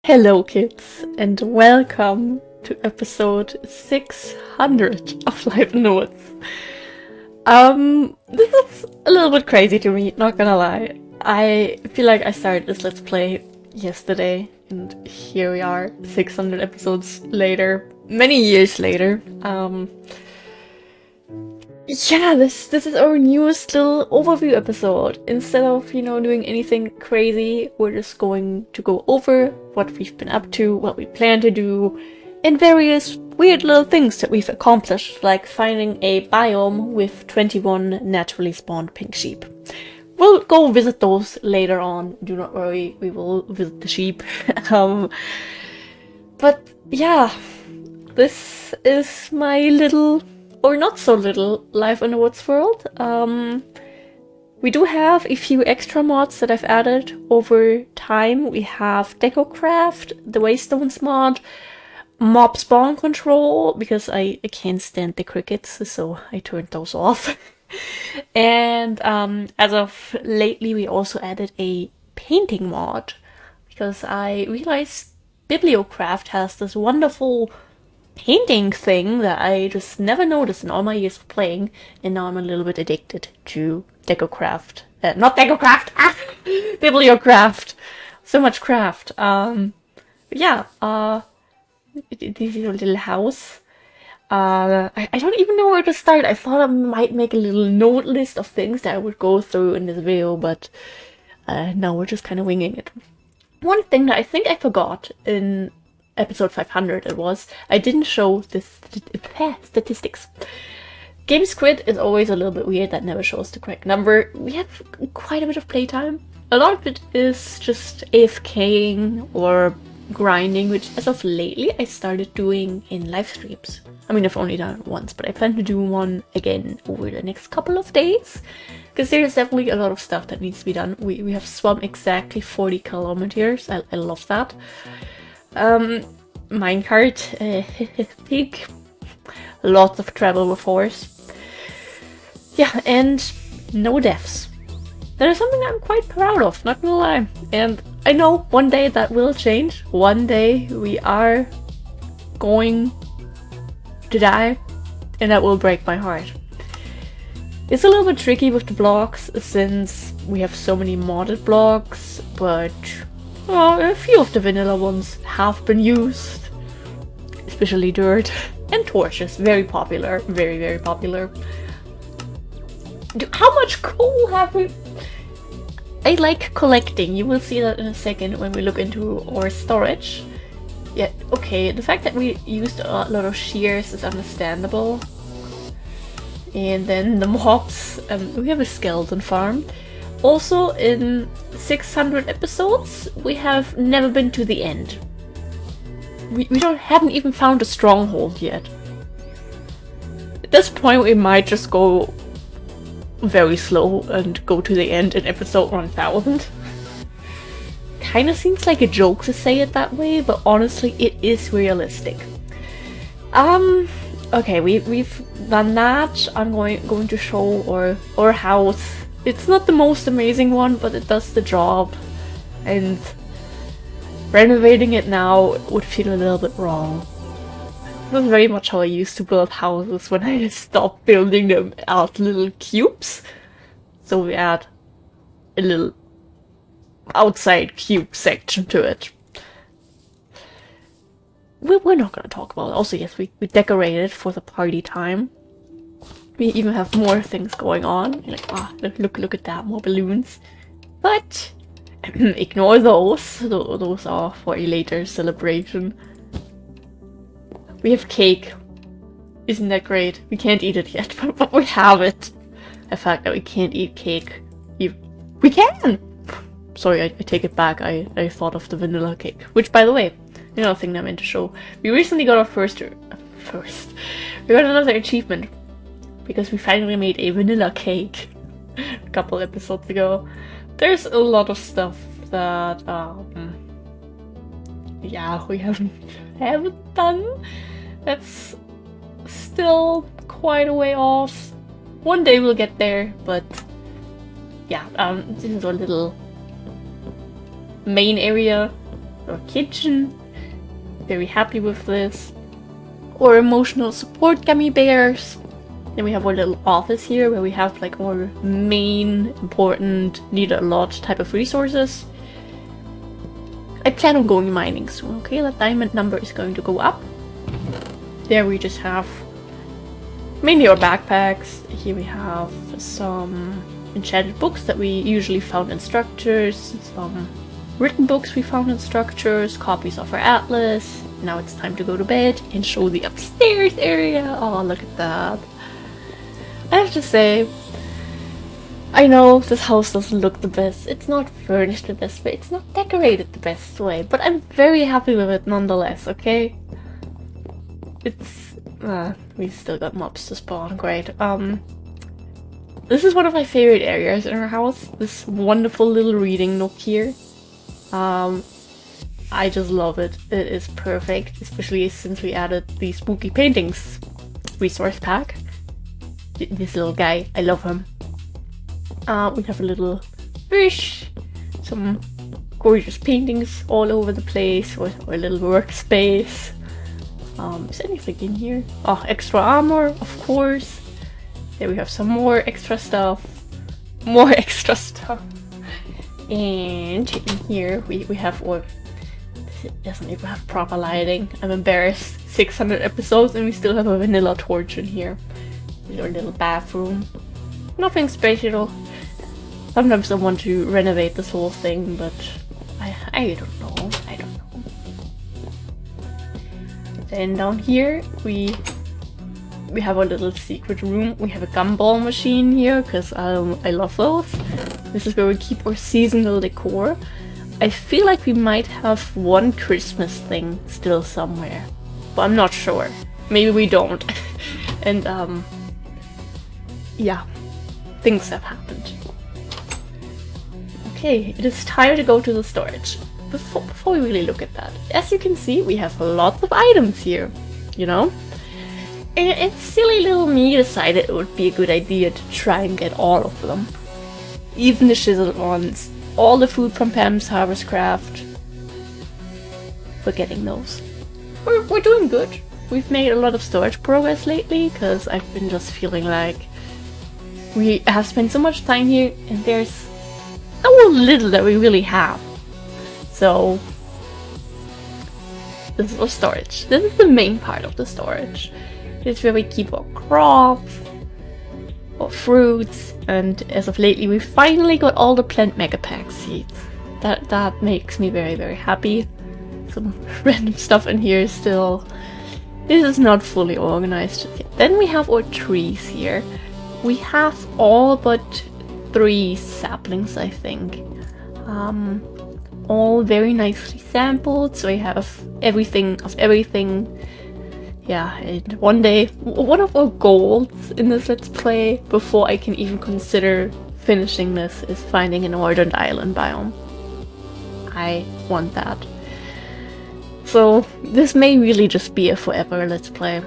Hello kids, and welcome to episode 600 of Life Notes. This is a little bit crazy to me, not gonna lie. I feel like I started this Let's Play yesterday, and here we are, 600 episodes later, many years later. Yeah, this is our newest little overview episode. Instead of, doing anything crazy, we're just going to go over what we've been up to, what we plan to do, and various weird little things that we've accomplished, like finding a biome with 21 naturally spawned pink sheep. We'll go visit those later on, do not worry, we will visit the sheep. But yeah, this is my little, or not so little, Life in the Woods world. We do have a few extra mods that I've added over time. We have DecoCraft, the Waystones mod, mob spawn control, because I can't stand the crickets, so I turned those off. And as of lately, we also added a painting mod, because I realized Bibliocraft has this wonderful painting thing that I just never noticed in all my years of playing, and now I'm a little bit addicted to DecoCraft. Not DecoCraft! Bibliocraft! So much craft. Yeah, this is a little house. I don't even know where to start. I thought I might make a little note list of things that I would go through in this video, but now we're just kind of winging it. One thing that I think I forgot in episode 500 I didn't show this statistics. Game squid is always a little bit weird, that never shows the correct number. We have quite a bit of playtime. A lot of it is just AFKing or grinding, which as of lately I started doing in live streams. I mean, I've only done it once, but I plan to do one again over the next couple of days, because there's definitely a lot of stuff that needs to be done. We have swum exactly 40 kilometers. I love that. Minecart, pig, lots of travel with horse. Yeah, and no deaths. That is something I'm quite proud of, not gonna lie. And I know one day that will change. One day we are going to die, and that will break my heart. It's a little bit tricky with the blocks, since we have so many modded blocks, but well, a few of the vanilla ones have been used, especially dirt and torches. Very popular, very, very popular. How much coal have we? I like collecting. You will see that in a second when we look into our storage. Yeah, okay, the fact that we used a lot of shears is understandable. And then the mobs, we have a skeleton farm. Also, in 600 episodes, we have never been to the end. We haven't even found a stronghold yet. At this point, we might just go very slow and go to the end in episode 1000. Kinda seems like a joke to say it that way, but honestly, it is realistic. Okay, we've done that. I'm going to show our house. It's not the most amazing one, but it does the job, and renovating it now would feel a little bit wrong. This is very much how I used to build houses when I stopped building them out little cubes. So we add a little outside cube section to it. We're not gonna talk about it. Also, yes, we decorated for the party time. We even have more things going on. You're like, look at that, more balloons. But ignore those. Those are for a later celebration. We have cake. Isn't that great? We can't eat it yet, but we have it. The fact that we can't eat cake. We can! Sorry, I take it back. I thought of the vanilla cake. Which, by the way, another thing that I meant to show. We recently got our first. We got another achievement, because we finally made a vanilla cake a couple episodes ago. There's a lot of stuff that yeah, we haven't done. That's still quite a way off. One day we'll get there, but yeah, this is our little main area. our kitchen. Very happy with this. Our emotional support gummy bears. Then we have our little office here where we have like our main important, need a lot type of resources. I plan on going mining soon, okay? That diamond number is going to go up. There we just have mainly our backpacks. Here we have some enchanted books that we usually found in structures, some written books we found in structures, copies of our atlas. Now it's time to go to bed and show the upstairs area. Oh, look at that. I have to say, I know this house doesn't look the best. It's not furnished the best way. It's not decorated the best way. But I'm very happy with it nonetheless, okay? It's... we still got mobs to spawn, great. This is one of my favorite areas in our house. This wonderful little reading nook here. I just love it. It is perfect, especially since we added the spooky paintings resource pack. This little guy, I love him. We have a little fish, some gorgeous paintings all over the place, or a little workspace. Is anything in here? Oh, extra armor, of course. There we have some more extra stuff. More extra stuff. And in here we have our... It doesn't even have proper lighting. I'm embarrassed. 600 episodes and we still have a vanilla torch in here. Our little bathroom. Nothing special. Sometimes I want to renovate this whole thing, but I don't know. I don't know. Then down here we have our little secret room. We have a gumball machine here because I love those. This is where we keep our seasonal decor. I feel like we might have one Christmas thing still somewhere, but I'm not sure. Maybe we don't. And yeah, things have happened. Okay, it is time to go to the storage. Before we really look at that, as you can see, we have lots of items here, you know? And silly little me decided it would be a good idea to try and get all of them. Even the chiseled ones. All the food from Pam's Harvest Craft. We're getting those. We're doing good. We've made a lot of storage progress lately, because I've been just feeling like we have spent so much time here, and there's so little that we really have. So, this is our storage. This is the main part of the storage. This is where we keep our crops, our fruits, and as of lately we finally got all the plant mega pack seeds. That makes me very, very happy. Some random stuff in here still. This is not fully organized just yet. Then we have our trees here. We have all but 3 saplings, I think. All very nicely sampled, so I have everything of everything. Yeah, and one day, one of our goals in this Let's Play, before I can even consider finishing this, is finding an Northern Island biome. I want that. So, this may really just be a forever Let's Play.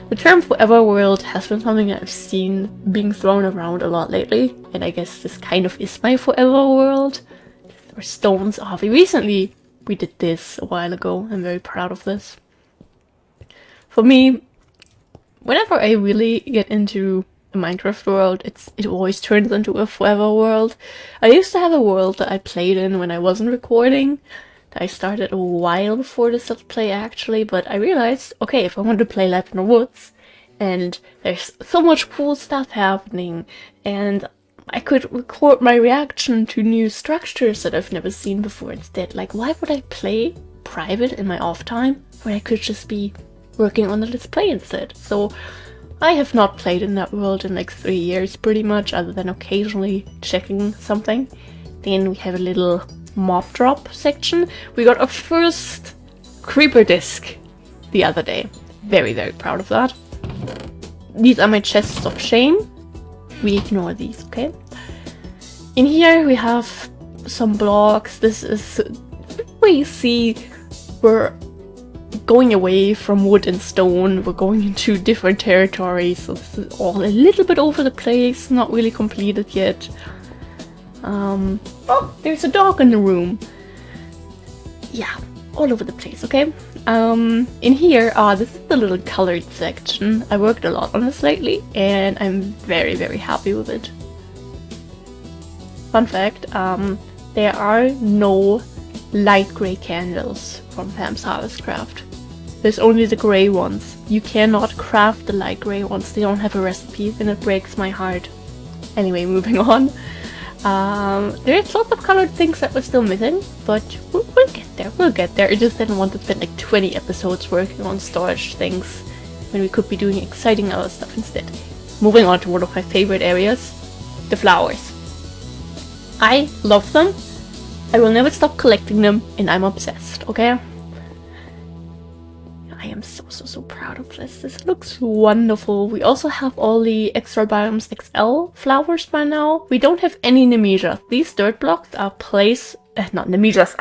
The term forever world has been something that I've seen being thrown around a lot lately, and I guess this kind of is my forever world. Our stones off. Recently, we did this a while ago. I'm very proud of this. For me, whenever I really get into a Minecraft world, it always turns into a forever world. I used to have a world that I played in when I wasn't recording. That I started a while before this Let's Play actually, but I realized, okay, if I want to play Life in the Woods, and there's so much cool stuff happening, and I could record my reaction to new structures that I've never seen before instead. Like, why would I play private in my off time when I could just be working on the Let's Play instead? So I have not played in that world in like 3 years pretty much, other than occasionally checking something. Then we have a little mob drop section. We got our first creeper disc the other day. Very, very proud of that. These are my chests of shame. We ignore these, okay? In here we have some blocks. This is where you see we're going away from wood and stone. We're going into different territories, so this is all a little bit over the place, not really completed yet. Oh, there's a dog in the room. Yeah, all over the place, okay? In here, this is the little colored section. I worked a lot on this lately, and I'm very, very happy with it. Fun fact, there are no light gray candles from Pam's Harvest Craft. There's only the gray ones. You cannot craft the light gray ones. They don't have a recipe, and it breaks my heart. Anyway, moving on. There's lots of colored things that we're still missing, but we'll get there. We'll get there. I just didn't want to spend like 20 episodes working on storage things when we could be doing exciting other stuff instead. Moving on to one of my favorite areas, the flowers. I love them. I will never stop collecting them, and I'm obsessed, okay? I am so proud of this. This looks wonderful. We also have all the Extra Biomes XL flowers by now. We don't have any Nemesias. These dirt blocks are not Nemesias.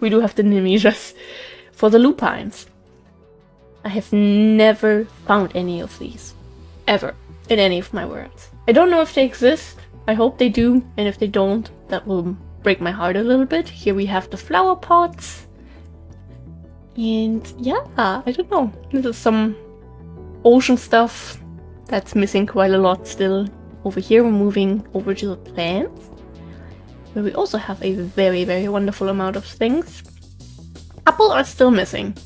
We do have the Nemesias for the lupines. I have never found any of these. Ever. In any of my worlds. I don't know if they exist. I hope they do. And if they don't, that will break my heart a little bit. Here we have the flower pots. And yeah, I don't know. This is some ocean stuff that's missing quite a lot still. Over here we're moving over to the plants, where we also have a very, very wonderful amount of things. A couple are still missing,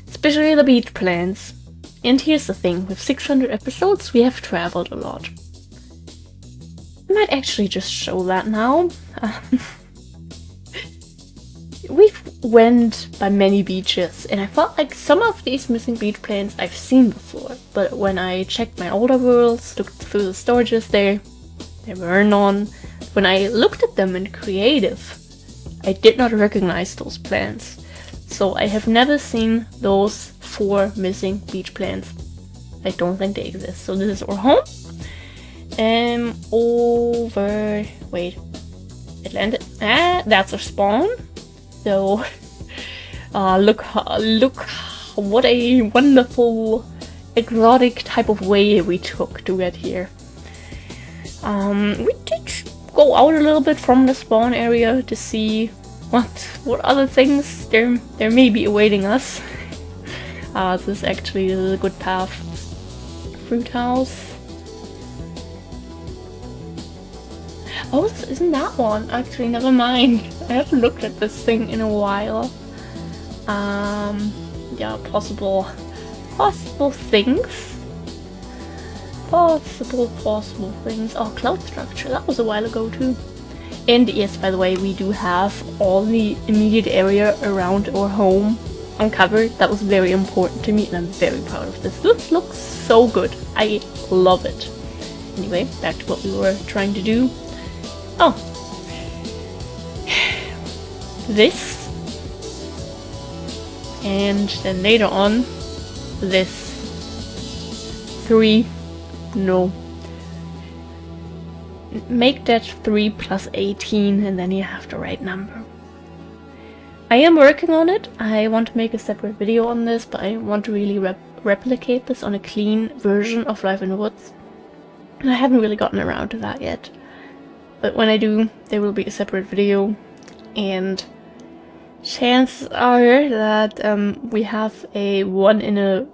especially the beach plants. And here's the thing, with 600 episodes we have traveled a lot. I might actually just show that now. We've went by many beaches, and I felt like some of these missing beach plants I've seen before, but when I checked my older worlds, looked through the storages there were none. When I looked at them in creative, I did not recognize those plants. So I have never seen those 4 missing beach plants. I don't think they exist. So this is our home. Wait, it landed. That's a spawn. So, look what a wonderful exotic type of way we took to get here. We did go out a little bit from the spawn area to see what other things there may be awaiting us. This is actually a good path. Fruit house. Oh, this isn't that one. Actually, never mind. I haven't looked at this thing in a while. Yeah, possible things. Possible things. Oh, cloud structure. That was a while ago too. And yes, by the way, we do have all the immediate area around our home uncovered. That was very important to me, and I'm very proud of this. This looks so good. I love it. Anyway, back to what we were trying to do. Oh, this, and then later on, this. 3, no. Make that 3 plus 18, and then you have the right number. I am working on it. I want to make a separate video on this, but I want to really replicate this on a clean version of Life in the Woods. And I haven't really gotten around to that yet. But when I do, there will be a separate video, and chances are that we have a 1 in a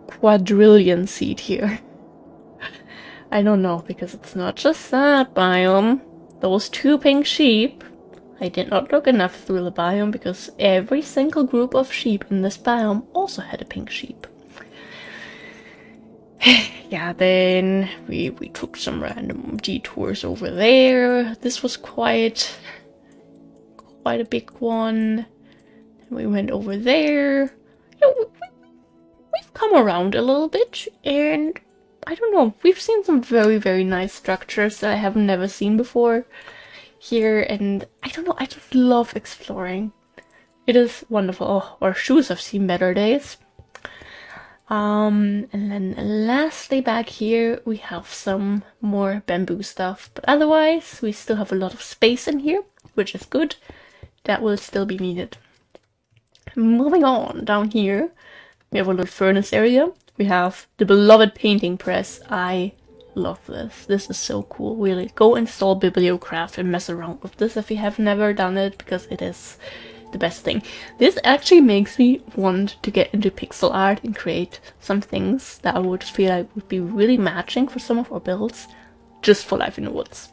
quadrillion seed here. I don't know, because it's not just that biome. Those 2 pink sheep, I did not look enough through the biome, because every single group of sheep in this biome also had a pink sheep. Yeah, then we took some random detours over there. This was quite a big one. And we went over there. You know, we've come around a little bit, and I don't know, we've seen some very, very nice structures that I have never seen before here, and I don't know, I just love exploring. It is wonderful. Oh, our shoes have seen better days. And then lastly back here we have some more bamboo stuff, but otherwise we still have a lot of space in here, which is good. That will still be needed. Moving on, down here we have a little furnace area. We have the beloved painting press. I love this. This is so cool, really. Go install Bibliocraft and mess around with this if you have never done it, because it is the best thing. This actually makes me want to get into pixel art and create some things that I would feel like would be really matching for some of our builds, just for Life in the Woods.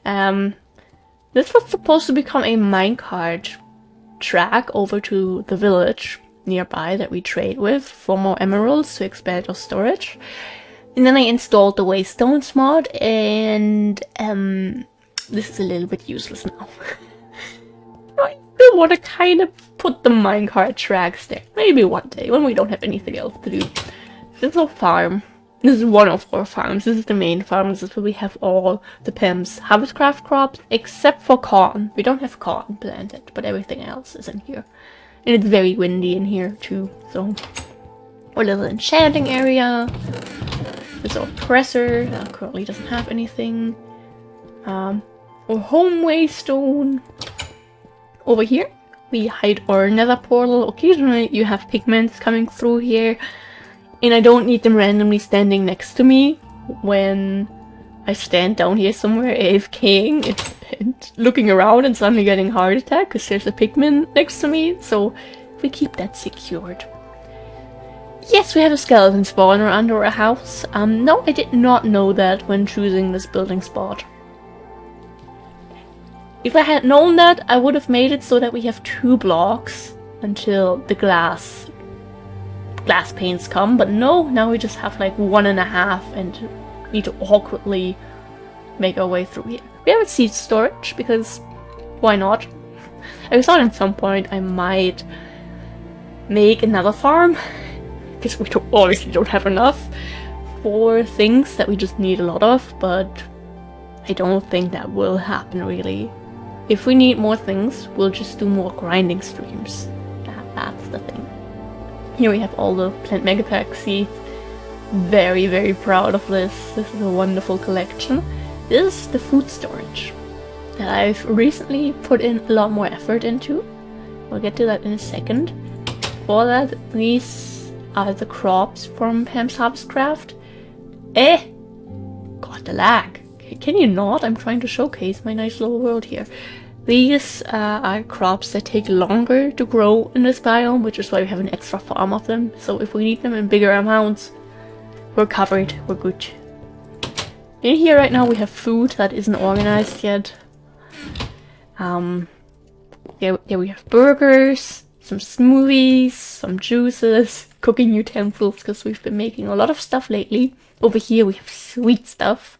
This was supposed to become a minecart track over to the village nearby that we trade with for more emeralds to expand our storage. And then I installed the Waystones mod, and this is a little bit useless now. I still want to kind of put the minecart tracks there. Maybe one day when we don't have anything else to do. This is our farm. This is one of our farms. This is the main farm. This is where we have all the Pam's Harvestcraft crops, except for corn. We don't have corn planted, but everything else is in here. And it's very windy in here too, so our little enchanting area. This is our presser that currently doesn't have anything. Our home waystone. Over here we hide our nether portal. Occasionally you have pigments coming through here, and I don't need them randomly standing next to me when I stand down here somewhere AFKing and looking around and suddenly getting a heart attack because there's a pigment next to me, so we keep that secured. Yes, we have a skeleton spawner under our house. No, I did not know that when choosing this building spot. If I had known that, I would have made it so that we have 2 blocks until the glass panes come, but no, now we just have like 1.5 and need to awkwardly make our way through here. We have a seed storage because why not? I thought at some point I might make another farm because we obviously don't have enough for things that we just need a lot of, but I don't think that will happen really. If we need more things, we'll just do more grinding streams. That's the thing. Here we have all the plant megapack seeds. Very, very proud of this. This is a wonderful collection. This is the food storage that I've recently put in a lot more effort into. We'll get to that in a second. For that, these are the crops from Pam's Harvestcraft. God, the lag. Can you not? I'm trying to showcase my nice little world here. These are crops that take longer to grow in this biome, which is why we have an extra farm of them. So if we need them in bigger amounts, we're covered, we're good. In here right now we have food that isn't organized yet. Yeah, we have burgers, some smoothies, some juices, cooking utensils, because we've been making a lot of stuff lately. Over here we have sweet stuff.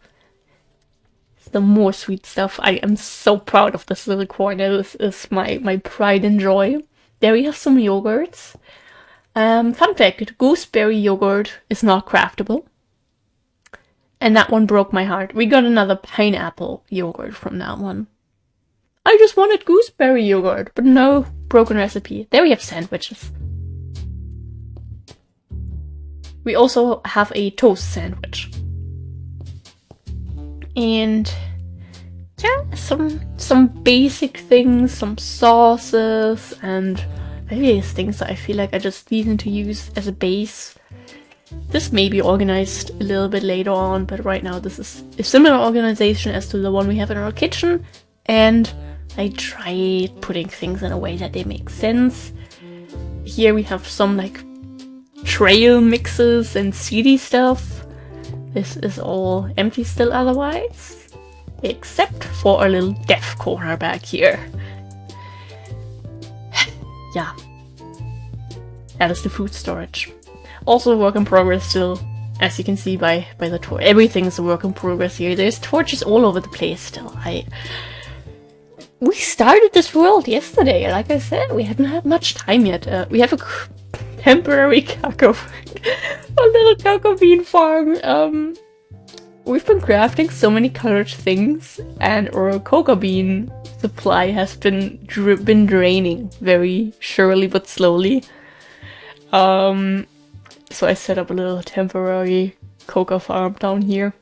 The more sweet stuff. I am so proud of this little corner. This is my pride and joy. There we have some yogurts. Fun fact, gooseberry yogurt is not craftable. And that one broke my heart. We got another pineapple yogurt from that one. I just wanted gooseberry yogurt, but no, broken recipe. There we have sandwiches. We also have a toast sandwich. And yeah, some basic things, some sauces, and various things that I feel like I just need to use as a base. This may be organized a little bit later on, but right now this is a similar organization as to the one we have in our kitchen, and I tried putting things in a way that they make sense. Here we have some like trail mixes and seedy stuff. This is all empty still otherwise, except for our little deaf corner back here. Yeah, that is the food storage. Also a work in progress still, as you can see by the torch. Everything is a work in progress here. There's torches all over the place still. We started this world yesterday, like I said. We haven't had much time yet. We have a temporary a little cocoa bean farm. We've been crafting so many colored things, and our cocoa bean supply has been draining very surely but slowly. So I set up a little temporary cocoa farm down here.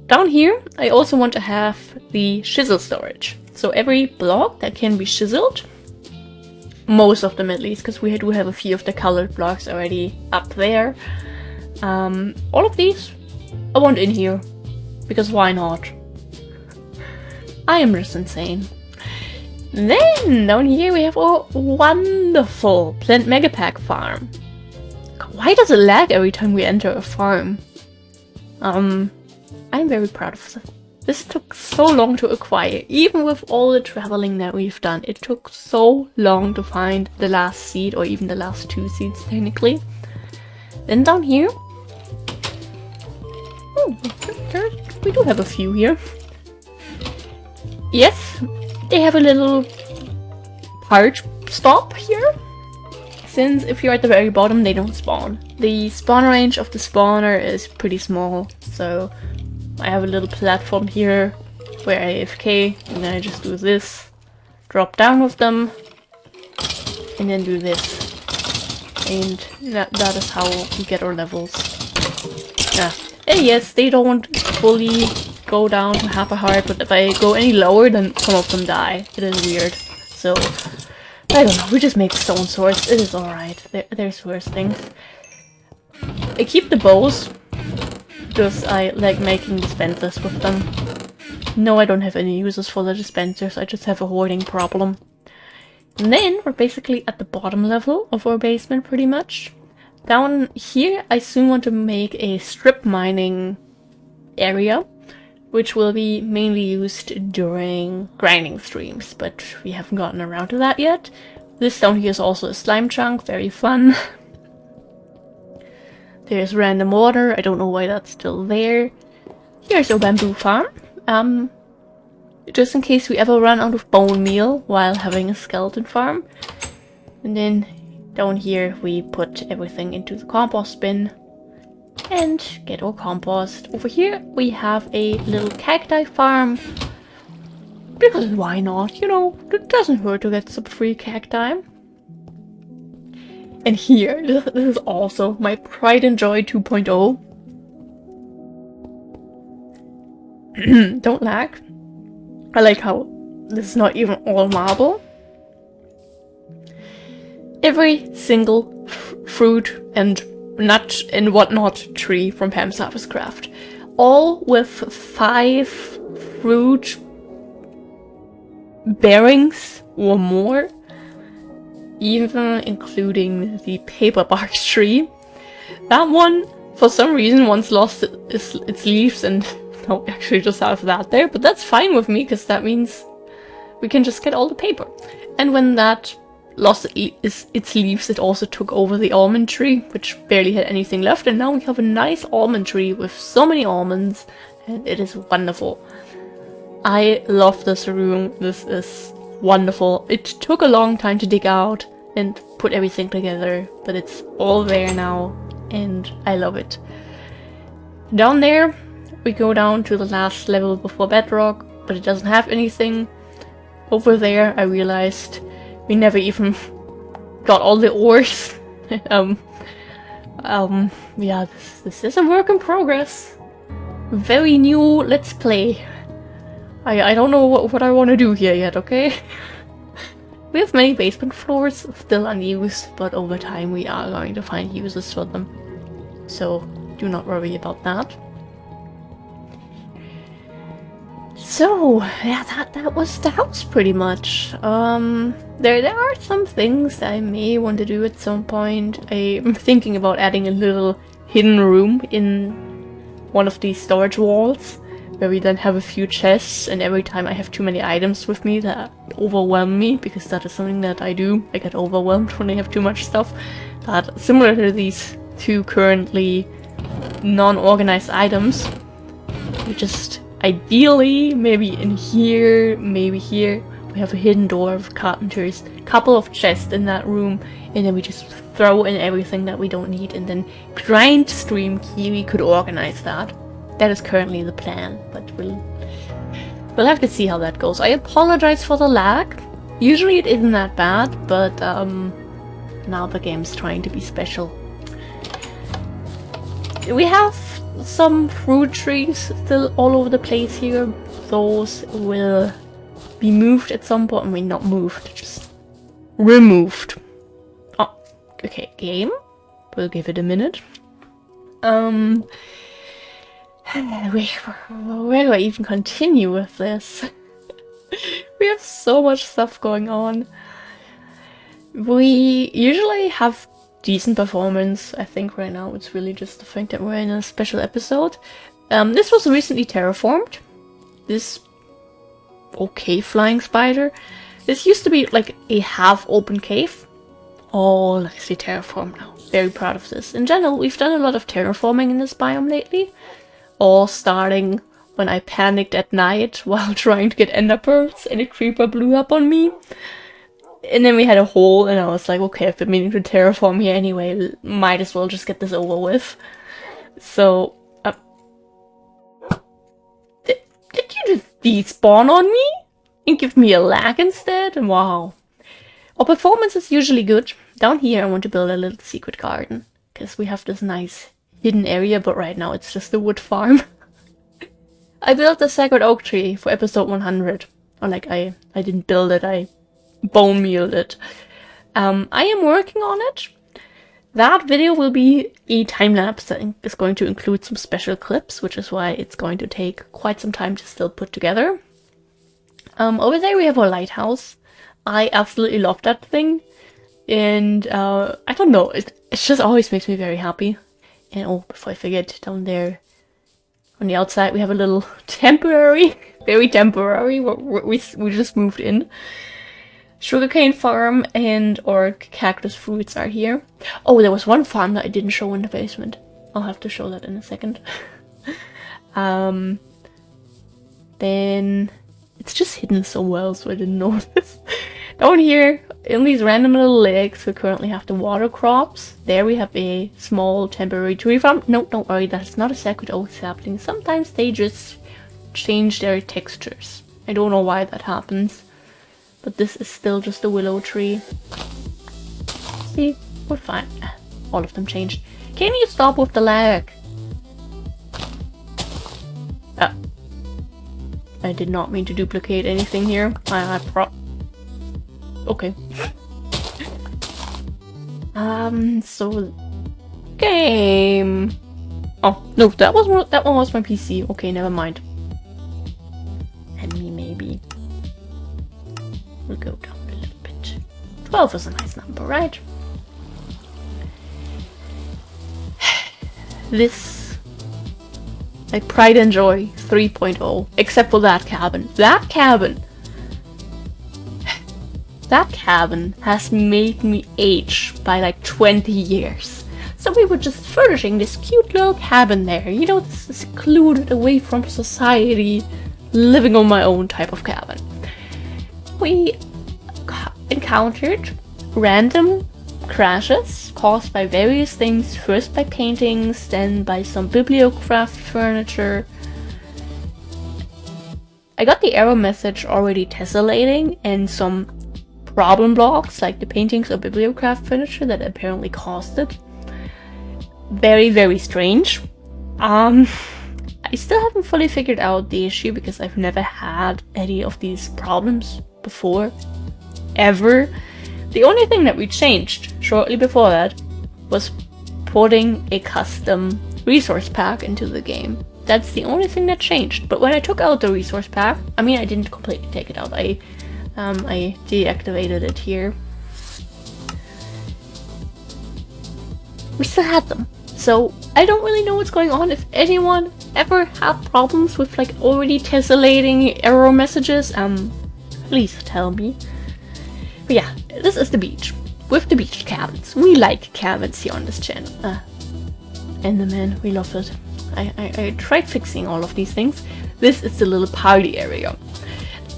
Down here, I also want to have the chisel storage. So every block that can be chiseled, most of them at least, because we do have a few of the colored blocks already up there. All of these I want in here, because why not? I am just insane. Then down here we have our wonderful plant megapack farm. Why does it lag every time we enter a farm? I'm very proud of this. This took so long to acquire, even with all the traveling that we've done. It took so long to find the last seed, or even the last 2 seeds technically. Then down here, we do have a few here. Yes, they have a little part stop here, since if you're at the very bottom they don't spawn. The spawn range of the spawner is pretty small, so I have a little platform here where I AFK, and then I just do this, drop down with them, and then do this. And that is how we get our levels. Yeah. And yes, they don't fully go down to half a heart, but if I go any lower, then some of them die. It is weird. So, I don't know, we just make stone swords. It is alright. There's worse things. I keep the bows, because I like making dispensers with them. No, I don't have any uses for the dispensers, I just have a hoarding problem. And then we're basically at the bottom level of our basement pretty much. Down here I soon want to make a strip mining area, which will be mainly used during grinding streams, but we haven't gotten around to that yet. This down here is also a slime chunk, very fun. There's random water, I don't know why that's still there. Here's our bamboo farm. Just in case we ever run out of bone meal while having a skeleton farm. And then down here we put everything into the compost bin and get our compost. Over here we have a little cacti farm. Because why not? You know, it doesn't hurt to get some free cacti. And here, this is also my pride and joy 2.0. Don't lag. I like how this is not even all marble. Every single fruit and nut and whatnot tree from Pam's Harvest Craft. All with 5 fruit bearings or more. Even including the paper bark tree. That one, for some reason, once lost its leaves, and no, actually just have that there, but that's fine with me, because that means we can just get all the paper. And when that lost its leaves, it also took over the almond tree, which barely had anything left, and now we have a nice almond tree with so many almonds, and it is wonderful. I love this room. This is wonderful. It took a long time to dig out and put everything together, but it's all there now, and I love it. Down there, we go down to the last level before bedrock, but it doesn't have anything. Over there, I realized we never even got all the ores. Yeah, this is a work in progress. Very new let's play. I don't know what I want to do here yet, okay? We have many basement floors still unused, but over time we are going to find uses for them. So do not worry about that. So yeah, that was the house pretty much. There are some things that I may want to do at some point. I'm thinking about adding a little hidden room in one of these storage walls, where we then have a few chests, and every time I have too many items with me that overwhelm me, because that is something that I do. I get overwhelmed when I have too much stuff. That, similar to these 2 currently non-organized items, we just ideally, maybe in here, maybe here, we have a hidden door of carpenters, couple of chests in that room, and then we just throw in everything that we don't need, and then grind stream Kiwi could organize that. That is currently the plan, but we'll have to see how that goes. I apologize for the lag. Usually it isn't that bad, but now the game's trying to be special. We have some fruit trees still all over the place here. Those will be moved at some point. I mean, not moved, just removed. Oh, okay, game. We'll give it a minute. Where do I even continue with this? We have so much stuff going on. We usually have decent performance. I think right now it's really just the fact that we're in a special episode. This was recently terraformed. This okay flying spider. This used to be like a half-open cave. All nicely terraformed now. Very proud of this. In general, we've done a lot of terraforming in this biome lately. All starting when I panicked at night while trying to get ender pearls and a creeper blew up on me. And then we had a hole and I was like, okay, I've been meaning to terraform here anyway. Might as well just get this over with. So, did you just despawn on me? And give me a lag instead? Wow. Our performance is usually good. Down here I want to build a little secret garden. Because we have this nice hidden area, but right now it's just a wood farm. I built the sacred oak tree for episode 100. Or like, I didn't build it, I bone mealed it. I am working on it. That video will be a time-lapse that is going to include some special clips, which is why it's going to take quite some time to still put together. Over there we have our lighthouse. I absolutely love that thing. And I don't know, it just always makes me very happy. And oh, before I forget, down there on the outside we have a little temporary, very temporary, we just moved in. Sugarcane farm and our cactus fruits are here. Oh, there was one farm that I didn't show in the basement. I'll have to show that in a second. Then it's just hidden so well, so I didn't notice. Down here, in these random little lakes, we currently have the water crops. There we have a small temporary tree farm. No, don't worry, that's not a sacred oak sapling. Sometimes they just change their textures. I don't know why that happens. But this is still just a willow tree. See, we're fine. All of them changed. Can you stop with the lag? I did not mean to duplicate anything here. Okay. So game. Oh no, that one was my PC. Okay, never mind. And me maybe. We'll go down a little bit. 12 is a nice number, right? This, like Pride and Joy 3.0, except for that cabin. That cabin has made me age by like 20 years. So we were just furnishing this cute little cabin there, you know, this secluded away from society, living on my own type of cabin. We encountered random crashes caused by various things, first by paintings, then by some bibliocraft furniture. I got the error message already tessellating and some problem blocks like the paintings or bibliocraft furniture that apparently caused it. Very, very strange. I still haven't fully figured out the issue because I've never had any of these problems before, ever. The only thing that we changed shortly before that was putting a custom resource pack into the game. That's the only thing that changed. But when I took out the resource pack, I mean, I didn't completely take it out. I deactivated it here. We still had them. So I don't really know what's going on. If anyone ever had problems with like already tessellating error messages, please tell me. But yeah, this is the beach. With the beach cabins. We like cabins here on this channel. Enderman, we love it. I tried fixing all of these things. This is the little party area.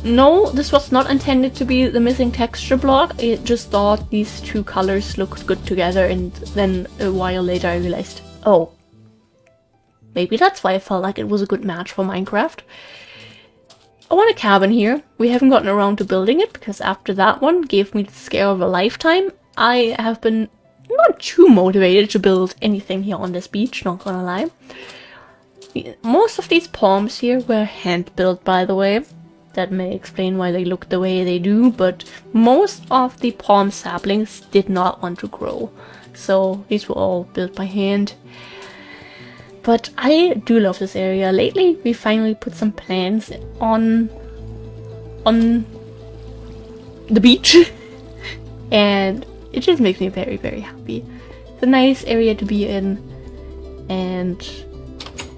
No, this was not intended to be the missing texture block. I just thought these two colors looked good together, and then a while later I realized, oh, maybe that's why I felt like it was a good match for Minecraft. I want a cabin here. We haven't gotten around to building it because after that one gave me the scare of a lifetime, I have been not too motivated to build anything here on this beach, not gonna lie. Most of these palms here were hand built, by the way. That may explain why they look the way they do, but most of the palm saplings did not want to grow. So these were all built by hand. But I do love this area. Lately we finally put some plants on the beach. And it just makes me very, very happy. It's a nice area to be in. And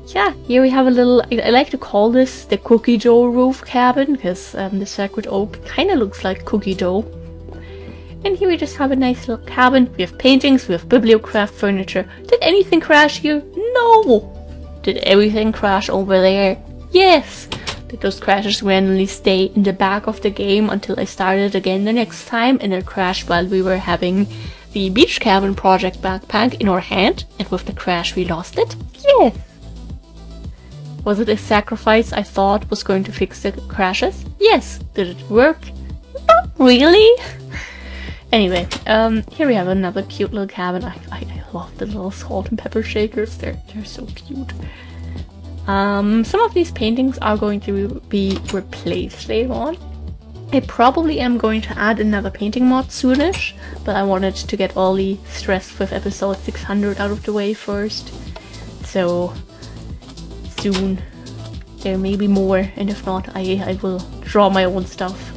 yeah, here we have a little, I like to call this the cookie dough roof cabin, because the sacred oak kind of looks like cookie dough. And here we just have a nice little cabin. We have paintings, we have bibliocraft furniture. Did anything crash here? No! Did everything crash over there? Yes! Did those crashes randomly stay in the back of the game until I started again the next time, and it crashed while we were having the beach cabin project backpack in our hand, and with the crash we lost it? Yes! Was it a sacrifice I thought was going to fix the crashes? Yes! Did it work? Not really! Anyway, here we have another cute little cabin. I love the little salt and pepper shakers. They're so cute. Some of these paintings are going to be replaced later on. I probably am going to add another painting mod soonish, but I wanted to get all the stress with episode 600 out of the way first. So soon there may be more, and if not, I will draw my own stuff.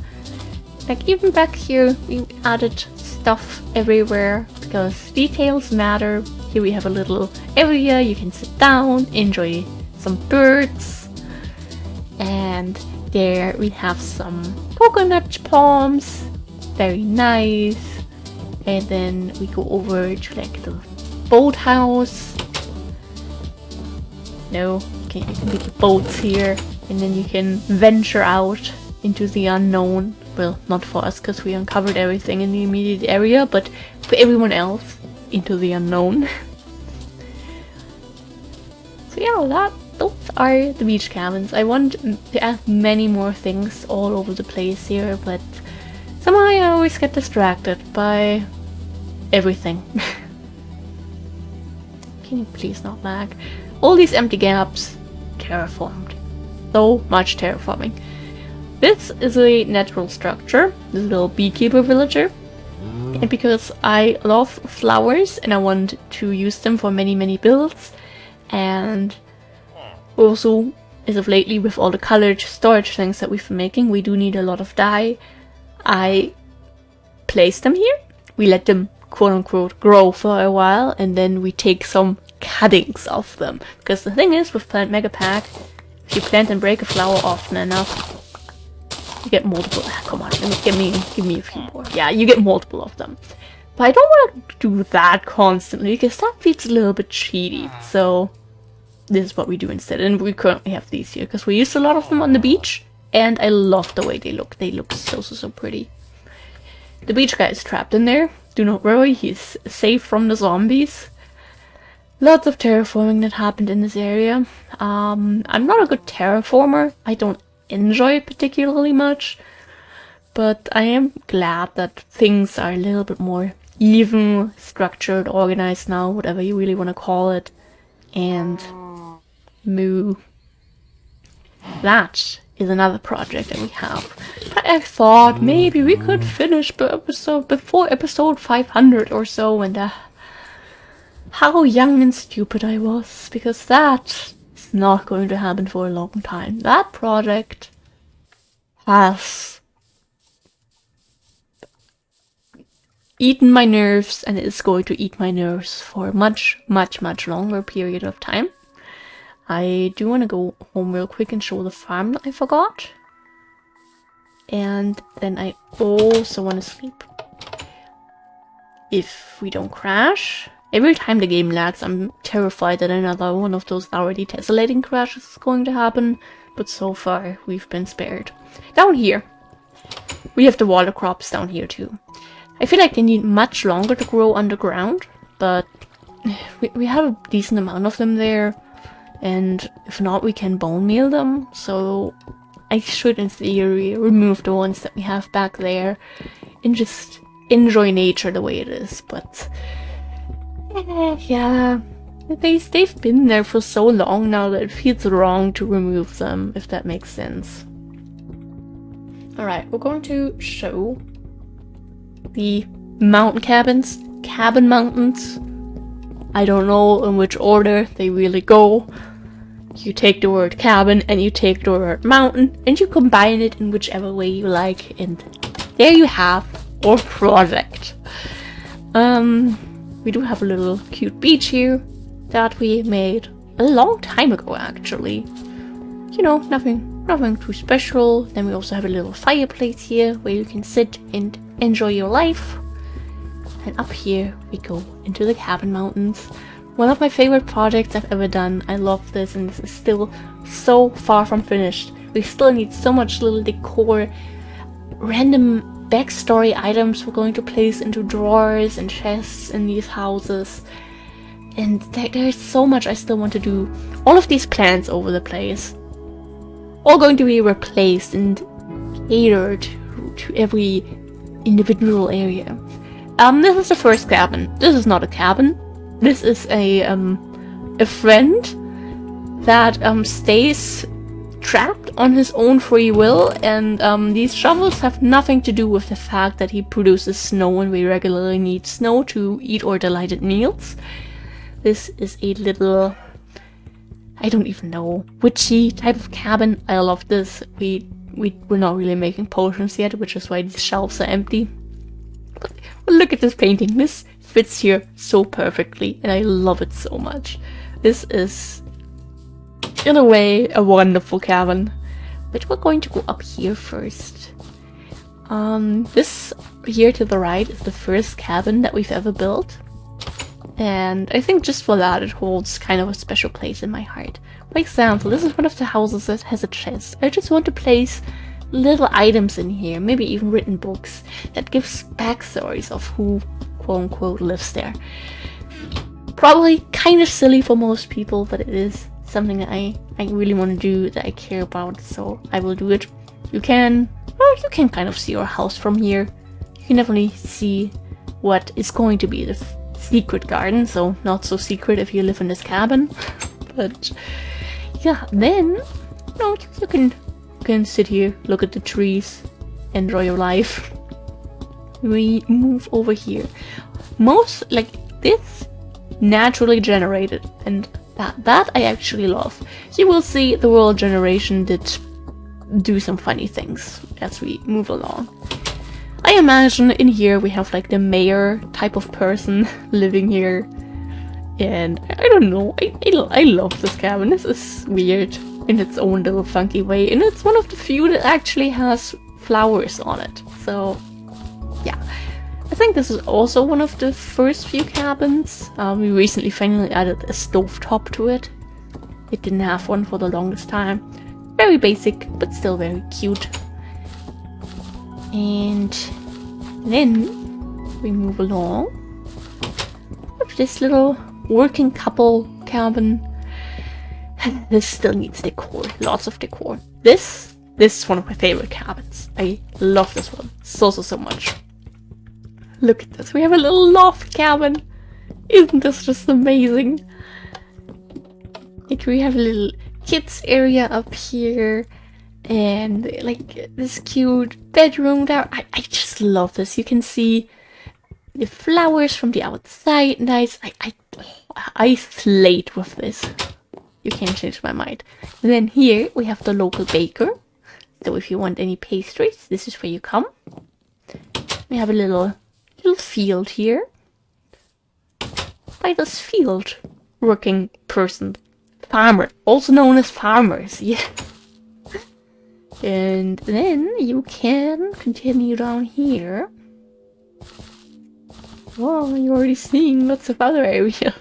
Like even back here, we added stuff everywhere because details matter. Here we have a little area you can sit down, enjoy some birds, and there we have some coconut palms, very nice. And then we go over to like the boathouse. No, you can get the boats here, and then you can venture out into the unknown. Well, not for us because we uncovered everything in the immediate area, but for everyone else, into the unknown. So yeah, those are the beach cabins. I want to add many more things all over the place here, but somehow I always get distracted by everything. Can you please not lag? All these empty gaps, terraformed. So much terraforming. This is a natural structure, this little beekeeper villager, and because I love flowers and I want to use them for many builds, and also as of lately with all the colored storage things that we've been making, we do need a lot of dye. I place them here, we let them quote unquote grow for a while, and then we take some cuttings of them, because the thing is with Plant Mega Pack, if you plant and break a flower often enough, you get multiple. Come on, give me a few more. Yeah, you get multiple of them. But I don't want to do that constantly because that feels a little bit cheaty. So this is what we do instead. And we currently have these here because we used a lot of them on the beach, and I love the way they look. They look so pretty. The beach guy is trapped in there. Do not worry, he's safe from the zombies. Lots of terraforming that happened in this area. I'm not a good terraformer. I don't enjoy it particularly much, but I am glad that things are a little bit more even, structured, organized now, whatever you really want to call it. And moo. That is another project that we have. I thought maybe we could finish the episode before episode 500 or so, and how young and stupid I was, because that is not going to happen for a long time. That project has eaten my nerves, and is going to eat my nerves for a much longer period of time. I do want to go home real quick and show the farm that I forgot. And then I also want to sleep. If we don't crash. Every time the game lags, I'm terrified that another one of those already tessellating crashes is going to happen. But so far, we've been spared. Down here, we have the water crops down here too. I feel like they need much longer to grow underground, but we have a decent amount of them there. And if not, we can bone meal them. So I should, in theory, remove the ones that we have back there and just enjoy nature the way it is. But yeah, they've been there for so long now that it feels wrong to remove them, if that makes sense. Alright, we're going to show the mountain cabins, cabin mountains. I don't know in which order they really go. You take the word cabin and you take the word mountain and you combine it in whichever way you like, and there you have our project. We do have a little cute beach here that we made a long time ago, actually. You know, nothing too special. Then we also have a little fireplace here where you can sit and enjoy your life. And up here we go into the cabin mountains. One of my favorite projects I've ever done. I love this, and this is still so far from finished. We still need so much little decor, random backstory items we're going to place into drawers and chests in these houses. And there's so much I still want to do. All of these plants over the place, all going to be replaced and catered to every individual area. This is the first cabin. This is not a cabin. This is a friend that stays trapped on his own free will, and these shovels have nothing to do with the fact that he produces snow and we regularly need snow to eat our delighted meals. This is a little, I don't even know, witchy type of cabin. I love this. We're not really making potions yet, which is why these shelves are empty. But look at this painting. This fits here so perfectly, and I love it so much. This is, in a way, a wonderful cabin. But we're going to go up here first. This here to the right is the first cabin that we've ever built. And I think just for that it holds kind of a special place in my heart. For example, this is one of the houses that has a chest. I just want to place little items in here, maybe even written books, that gives backstories of who, quote unquote, lives there. Probably kind of silly for most people, but it is something that I really want to do, that I care about, so I will do it. You can kind of see our house from here. You can definitely see what is going to be the secret garden, so not so secret if you live in this cabin. But yeah, then you can sit here, look at the trees, enjoy your life. We move over here. Most, like, this naturally generated, and that I actually love. You will see the world generation did do some funny things as we move along. I imagine in here we have like the mayor type of person living here, and I don't know, I love this cabin. This is weird in its own little funky way, and it's one of the few that actually has flowers on it, so yeah. I think this is also one of the first few cabins. We recently finally added a stovetop to it. It didn't have one for the longest time. Very basic, but still very cute. And then we move along with this little working couple cabin. This still needs decor, lots of decor. This is one of my favorite cabins. I love this one so much. Look at this, we have a little loft cabin. Isn't this just amazing? Like, we have a little kids area up here, and like this cute bedroom there. I just love this. You can see the flowers from the outside. Nice. I slate with this. You can't change my mind. And then here we have the local baker. So if you want any pastries, this is where you come. We have a little field here. By this field working person. Farmer. Also known as farmers. Yeah. And then you can continue down here. Oh, you're already seeing lots of other areas.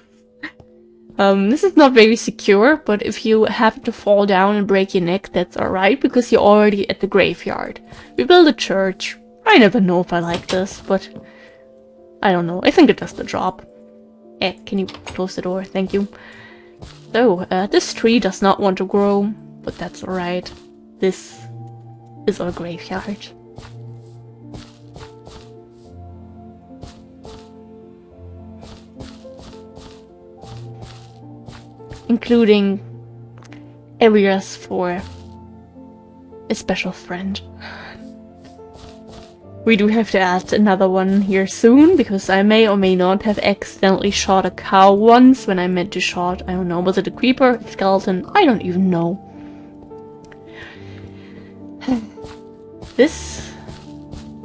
This is not very secure, but if you happen to fall down and break your neck, that's alright, because you're already at the graveyard. We built a church. I never know if I like this, but I don't know. I think it does the job. Can you close the door? Thank you. So, this tree does not want to grow, but that's alright. This is our graveyard. Including areas for a special friend. We do have to add another one here soon, because I may or may not have accidentally shot a cow once when I meant to shot, I don't know, was it a creeper, a skeleton? I don't even know. This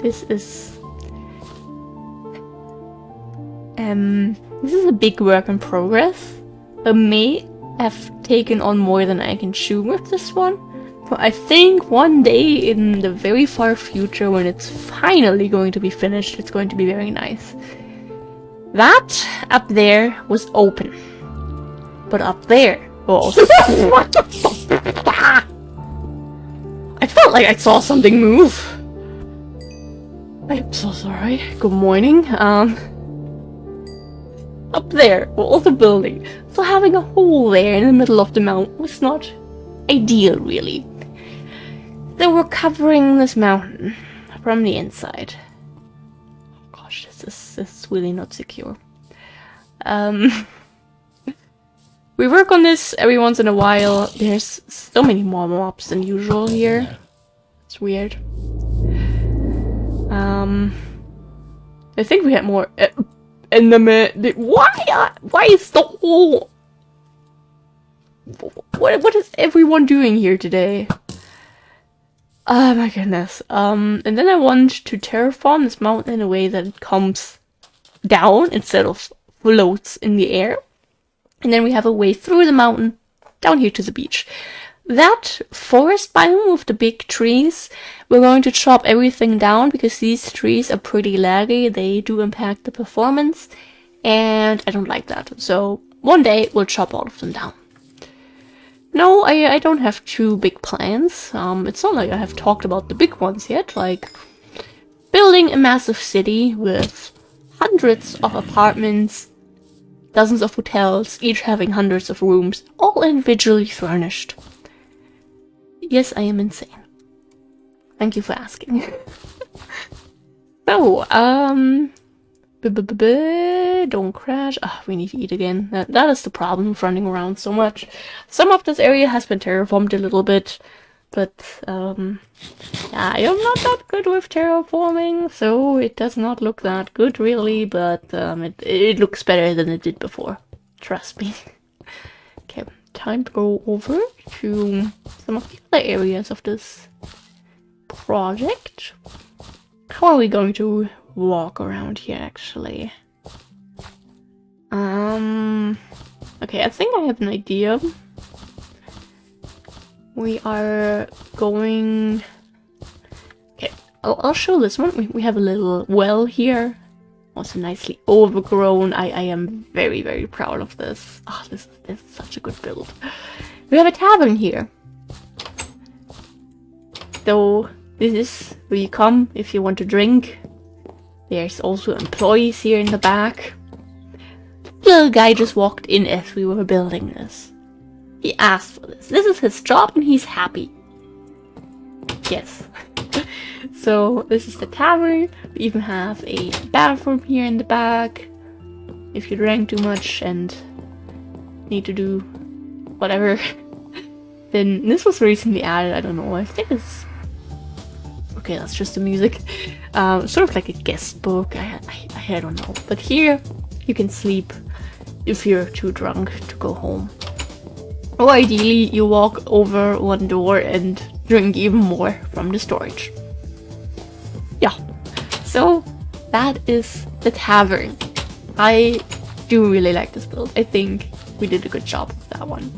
This is a big work in progress. I may have taken on more than I can chew with this one, but I think one day in the very far future, when it's finally going to be finished, it's going to be very nice. That up there was open, but up there was what the fuck? I felt like I saw something move. I'm so sorry. Good morning. Up there was a building, so having a hole there in the middle of the mountain was not ideal, really. They were covering this mountain from the inside. Oh gosh, this is really not secure. We work on this every once in a while. There's so many more mobs than usual here. It's weird. I think we had more why is the whole... What is everyone doing here today? Oh my goodness. And then I want to terraform this mountain in a way that it comes down instead of floats in the air. And then we have a way through the mountain down here to the beach. That forest biome with the big trees, we're going to chop everything down because these trees are pretty laggy. They do impact the performance, and I don't like that. So one day we'll chop all of them down. No, I don't have too big plans. It's not like I have talked about the big ones yet, like building a massive city with hundreds of apartments, dozens of hotels, each having hundreds of rooms, all individually furnished. Yes, I am insane. Thank you for asking. So, don't crash. Ah, we need to eat again. That is the problem with running around so much. Some of this area has been terraformed a little bit, but yeah, I am not that good with terraforming, so it does not look that good really, but it looks better than it did before. Trust me. Okay, time to go over to some of the other areas of this project. How are we going to walk around here, actually? Okay, I think I have an idea. We are going... Okay, I'll show this one. We have a little well here. Also nicely overgrown. I am very, very proud of this. Oh, this is such a good build. We have a tavern here. So, this is where you come if you want to drink. There's also employees here in the back. The little guy just walked in as we were building this. He asked for this. This is his job and he's happy. Yes. So this is the tavern. We even have a bathroom here in the back. If you drank too much and need to do whatever. Then this was recently added. I don't know. I think it's... Okay, that's just the music. Sort of like a guest book. I don't know. But here you can sleep if you're too drunk to go home. Or ideally, you walk over one door and drink even more from the storage. Yeah, so that is the tavern. I do really like this build. I think we did a good job with that one.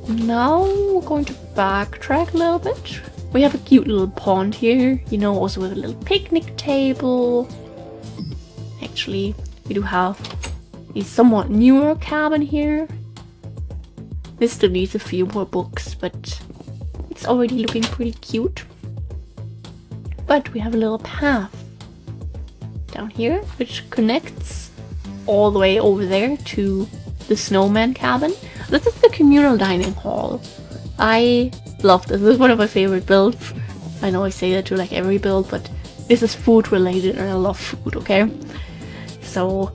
Now we're going to backtrack a little bit. We have a cute little pond here, you know, also with a little picnic table. Actually, we do have a somewhat newer cabin here. This still needs a few more books, but it's already looking pretty cute. But we have a little path down here, which connects all the way over there to the snowman cabin. This is the communal dining hall. I love this. This is one of my favorite builds. I know I say that to like every build, but this is food related and I love food, okay? So,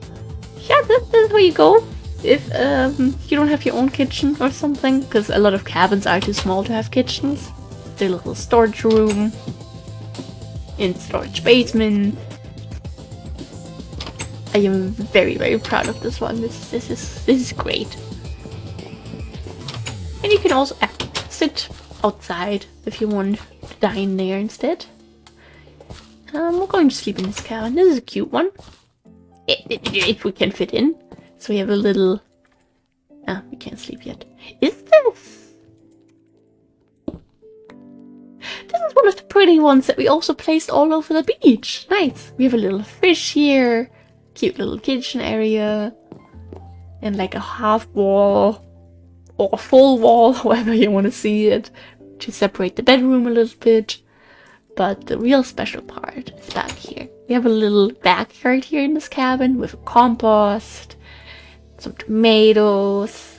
yeah, this is where you go if you don't have your own kitchen or something, because a lot of cabins are too small to have kitchens. There's a little storage room in storage basement. I am very, very proud of this one. This is great. And you can also sit outside if you want to dine there instead. we're going to sleep in this cabin. This is a cute one. If we can fit in. So we have a little... Ah, we can't sleep yet. Is this... This is one of the pretty ones that we also placed all over the beach. Nice. We have a little fish here. Cute little kitchen area. And like a half wall. Or a full wall, however you want to see it. To separate the bedroom a little bit. But the real special part is back here. We have a little backyard here in this cabin with a compost, some tomatoes,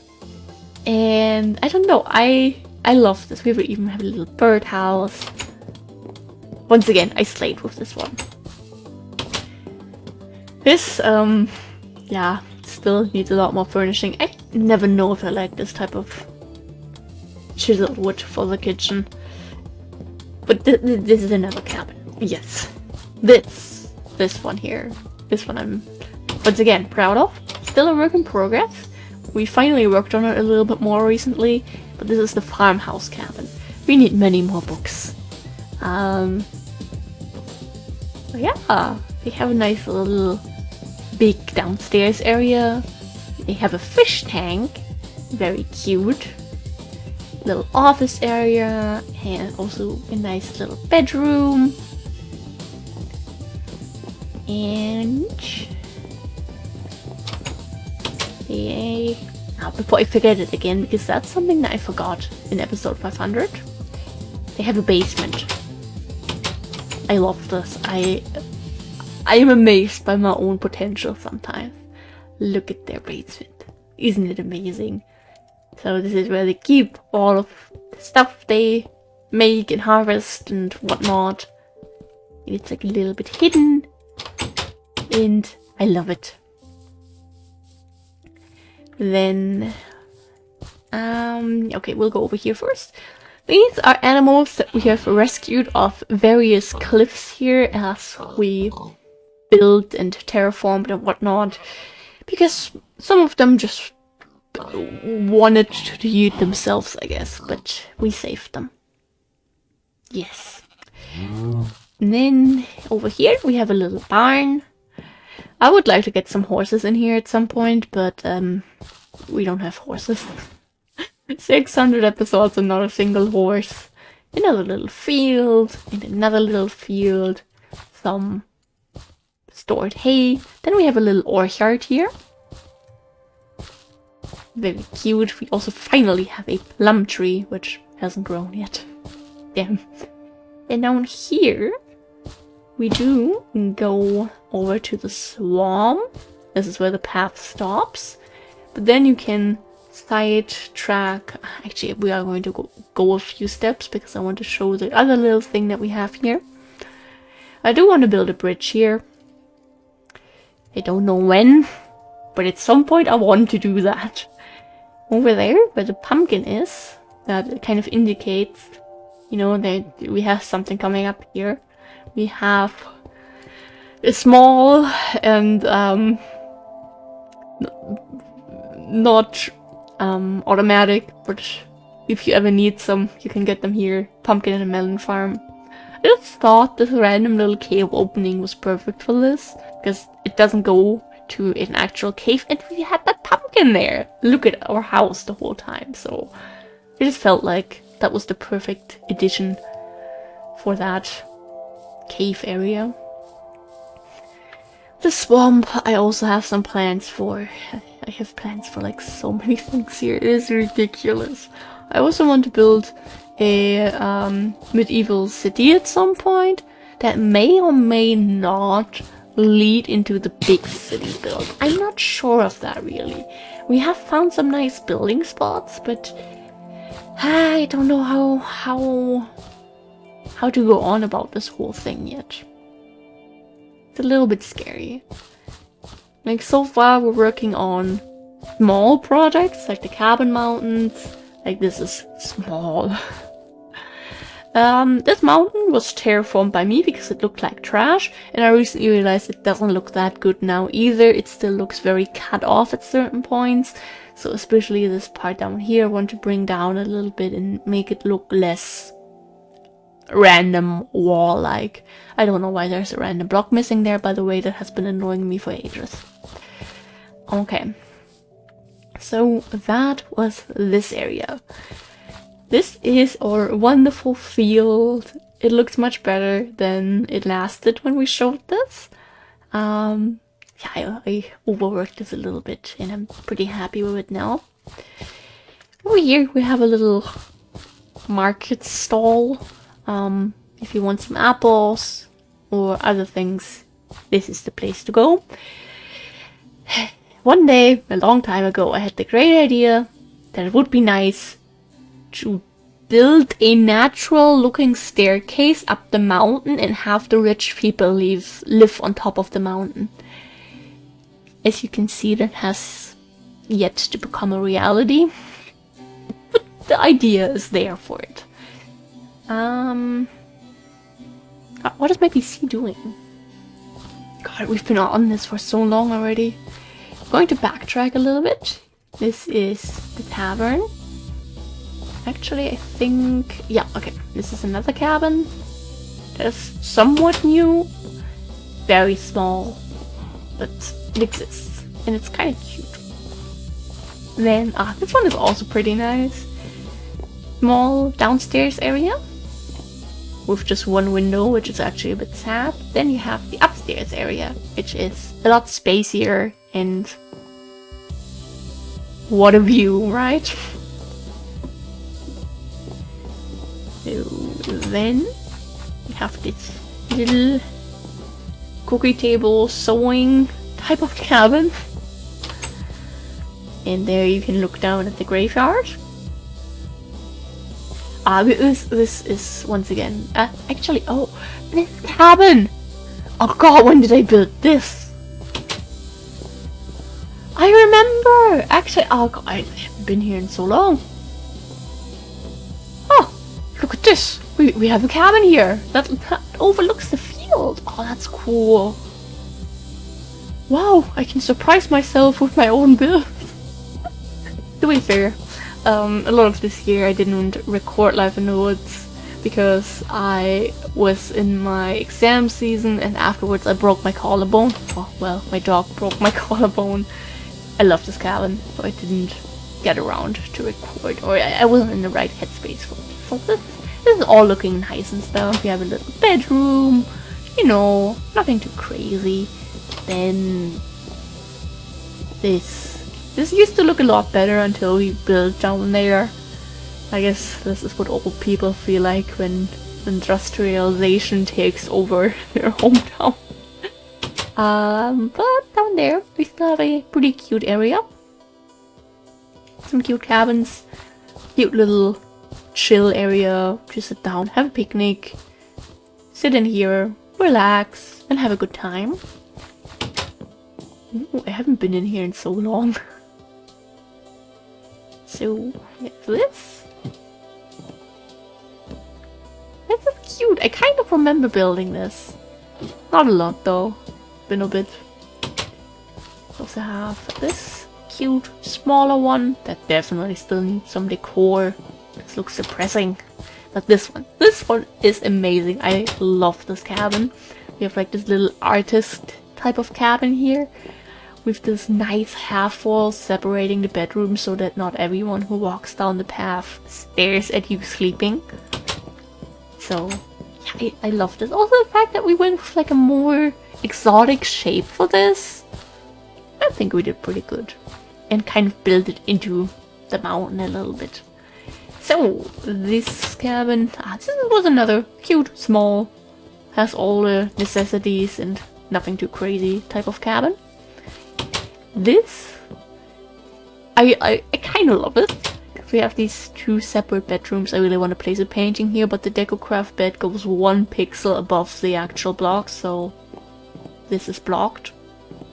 and I don't know, I love this. We even have a little birdhouse. Once again, I slayed with this one. This, yeah, still needs a lot more furnishing. I never know if I like this type of chiseled wood for the kitchen. But this is another cabin. Yes. This one here. This one I'm, once again, proud of. Still a work in progress. We finally worked on it a little bit more recently. But this is the farmhouse cabin. We need many more books. But yeah. They have a nice little big downstairs area. They have a fish tank. Very cute. Little office area and also a nice little bedroom. And now before I forget it again, because that's something that I forgot in episode 500, they have a basement. I love this. I am amazed by my own potential sometimes. Look at their basement. Isn't it amazing? So this is where they keep all of the stuff they make and harvest and whatnot. And it's like a little bit hidden. And I love it. Then, okay, we'll go over here first. These are animals that we have rescued off various cliffs here as we built and terraformed and whatnot. Because some of them just wanted to eat themselves, I guess, but we saved them. Yes. And then over here we have a little barn. I would like to get some horses in here at some point, but we don't have horses. 600 episodes and not a single horse. Another little field, and another little field. Some stored hay. Then we have a little orchard here. Very cute. We also finally have a plum tree, which hasn't grown yet. Damn. And down here, we do go over to the swamp. This is where the path stops. But then you can sidetrack. Actually, we are going to go a few steps because I want to show the other little thing that we have here. I do want to build a bridge here. I don't know when, but at some point I want to do that. Over there, where the pumpkin is, that kind of indicates, you know, that we have something coming up here. We have a small and not automatic, but if you ever need some, you can get them here. Pumpkin and a melon farm. I just thought this random little cave opening was perfect for this, because it doesn't go to an actual cave, and we had that pumpkin there. Look at our house the whole time, so I just felt like that was the perfect addition for that cave area. The swamp, I also have some plans for. I have plans for like so many things here. It is ridiculous. I also want to build a medieval city at some point that may or may not lead into the big city build. I'm not sure of that really. We have found some nice building spots, but I don't know how to go on about this whole thing yet. It's a little bit scary. Like so far we're working on small projects like the cabin mountains. Like this is small. This mountain was terraformed by me because it looked like trash, and I recently realized it doesn't look that good now either. It still looks very cut off at certain points, so especially this part down here I want to bring down a little bit and make it look less random wall. Like, I don't know why there's a random block missing there, by the way. That has been annoying me for ages. Okay, so that was this area. This is our wonderful field. It looks much better than it lasted when we showed this. Yeah, I overworked this a little bit and I'm pretty happy with it now. Over here we have a little market stall. If you want some apples or other things, this is the place to go. One day, a long time ago, I had the great idea that it would be nice to build a natural looking staircase up the mountain and have the rich people live on top of the mountain. As you can see, that has yet to become a reality, but the idea is there for it. What is my PC doing? God, we've been on this for so long already. I'm going to backtrack a little bit. This is the tavern. Actually, I think... yeah, okay. This is another cabin. That is somewhat new. Very small. But it exists. And it's kind of cute. Then, this one is also pretty nice. Small downstairs area. With just one window, which is actually a bit sad. Then you have the upstairs area, which is a lot spacier. And... what a view, right? So then we have this little cookie table sewing type of cabin. And there you can look down at the graveyard. This is once again, actually, oh, this cabin! Oh god, when did I build this? I remember! Actually, oh god, I haven't been here in so long. Look at this! We have a cabin here that overlooks the field. Oh, that's cool. Wow, I can surprise myself with my own build. To be fair, a lot of this year I didn't record Life in the Woods because I was in my exam season and afterwards I broke my collarbone. Oh, well, my dog broke my collarbone. I love this cabin, so I didn't get around to record, or I wasn't in the right headspace for it. So this is all looking nice and stuff. We have a little bedroom, you know, nothing too crazy. Then this used to look a lot better until we built down there. I guess this is what old people feel like when industrialization takes over their hometown. But down there we still have a pretty cute area. Some cute cabins, cute little chill area to sit down, have a picnic, sit in here, relax, and have a good time. Ooh, I haven't been in here in so long. So, yeah, this is cute. I kind of remember building this. Not a lot though, been a bit. Also have this cute, smaller one that definitely still needs some decor. This looks depressing. But this one is amazing. I love this cabin. We have like this little artist type of cabin here with this nice half wall separating the bedrooms so that not everyone who walks down the path stares at you sleeping. So yeah, I love this. Also the fact that we went with like a more exotic shape for this. I think we did pretty good. And kind of built it into the mountain a little bit. So, this cabin, this was another cute, small, has all the necessities and nothing too crazy type of cabin. This, I kind of love it. We have these two separate bedrooms. I really want to place a painting here, but the DecoCraft bed goes 1 pixel above the actual block, so this is blocked.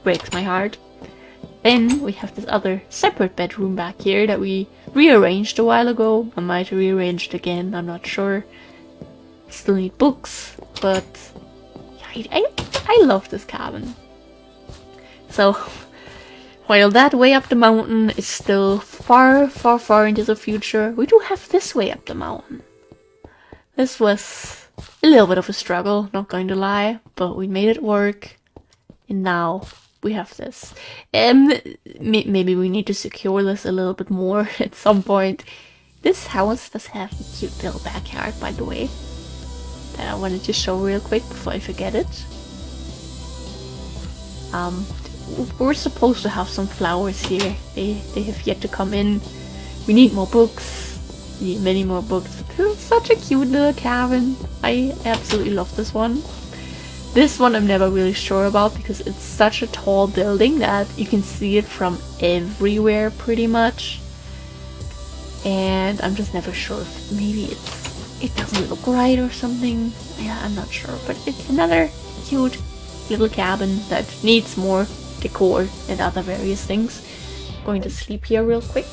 Breaks my heart. Then we have this other separate bedroom back here that we rearranged a while ago. I might rearrange it again, I'm not sure. Still need books, but yeah, I love this cabin. So, while that way up the mountain is still far, far, far into the future, we do have this way up the mountain. This was a little bit of a struggle, not going to lie, but we made it work. And now we have this. Maybe we need to secure this a little bit more at some point. This house does have a cute little backyard, by the way, that I wanted to show real quick before I forget it. We're supposed to have some flowers here. They have yet to come in. We need more books. We need many more books. This is such a cute little cabin. I absolutely love this one. This one I'm never really sure about because it's such a tall building that you can see it from everywhere pretty much. And I'm just never sure if maybe it doesn't look right or something. Yeah, I'm not sure. But it's another cute little cabin that needs more decor and other various things. I'm going to sleep here real quick.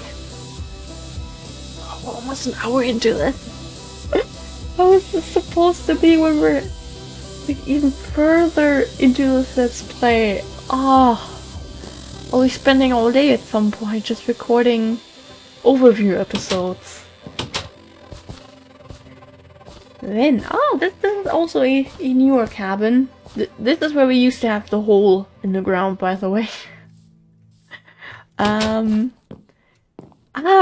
Oh, almost an hour into this. How is this supposed to be when we're like even further into this let's play? I'll be spending all day at some point just recording overview episodes. Then, this is also a newer cabin. This is where we used to have the hole in the ground, by the way. I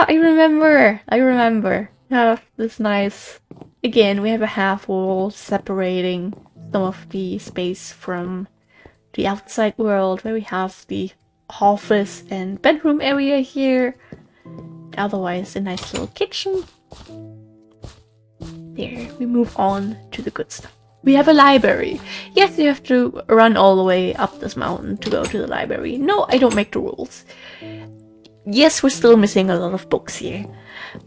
remember. We have this nice... Again, we have a half wall separating some of the space from the outside world, where we have the office and bedroom area here. Otherwise, a nice little kitchen. There, we move on to the good stuff. We have a library. Yes, you have to run all the way up this mountain to go to the library. No, I don't make the rules. Yes, we're still missing a lot of books here.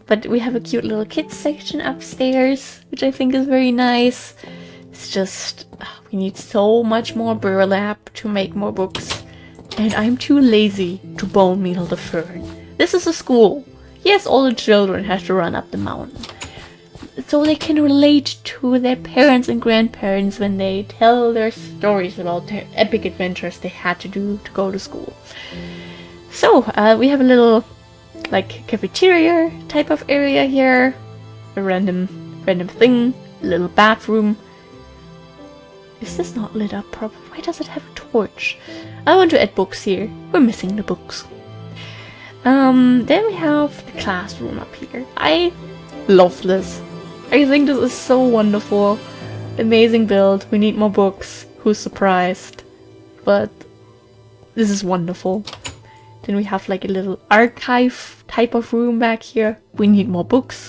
But we have a cute little kids section upstairs, which I think is very nice. It's just, we need so much more burlap to make more books. And I'm too lazy to bone meal the fern. This is a school. Yes, all the children have to run up the mountain. So they can relate to their parents and grandparents when they tell their stories about their epic adventures they had to do to go to school. So, we have a little, like, cafeteria type of area here. A random thing. A little bathroom. Is this not lit up properly? Why does it have a torch? I want to add books here. We're missing the books. Then we have the classroom up here. I love this. I think this is so wonderful. Amazing build. We need more books. Who's surprised? But this is wonderful. Then we have like a little archive type of room back here. We need more books.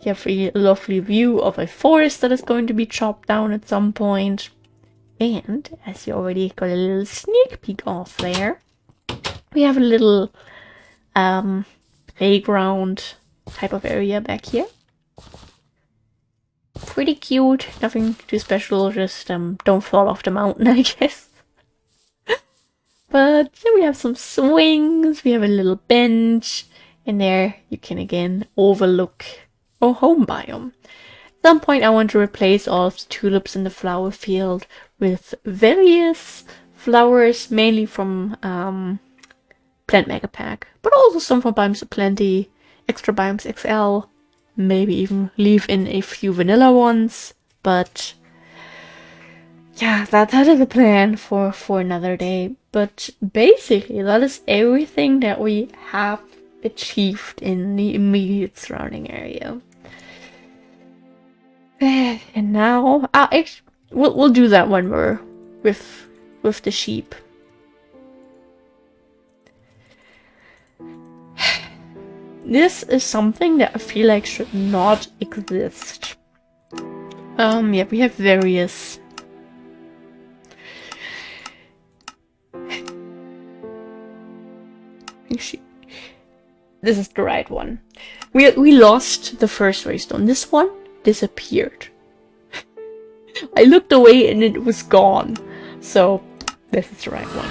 You have a lovely view of a forest that is going to be chopped down at some point. And, as you already got a little sneak peek off there, we have a little playground type of area back here. Pretty cute, nothing too special, just don't fall off the mountain, I guess. But then we have some swings, we have a little bench, and there you can again overlook our home biome. At some point I want to replace all of the tulips in the flower field with various flowers, mainly from Plant Mega Pack, but also some from Biomes Aplenty, Extra Biomes XL, maybe even leave in a few vanilla ones, but yeah, that is a plan for another day. But basically, that is everything that we have achieved in the immediate surrounding area. And now, we'll do that when we're with the sheep. This is something that I feel like should not exist. Yeah, we have various. This is the right one. We lost the first raystone. This one disappeared. I looked away and it was gone. So this is the right one.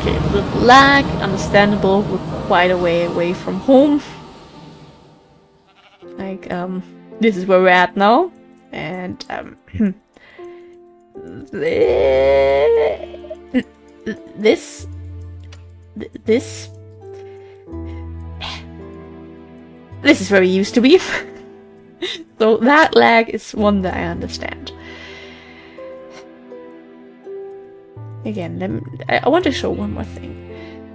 Okay, a little lag, understandable. We're quite a way away from home. Like, this is where we're at now. And this is where we used to be. So that lag is one that I understand. Again, I want to show one more thing.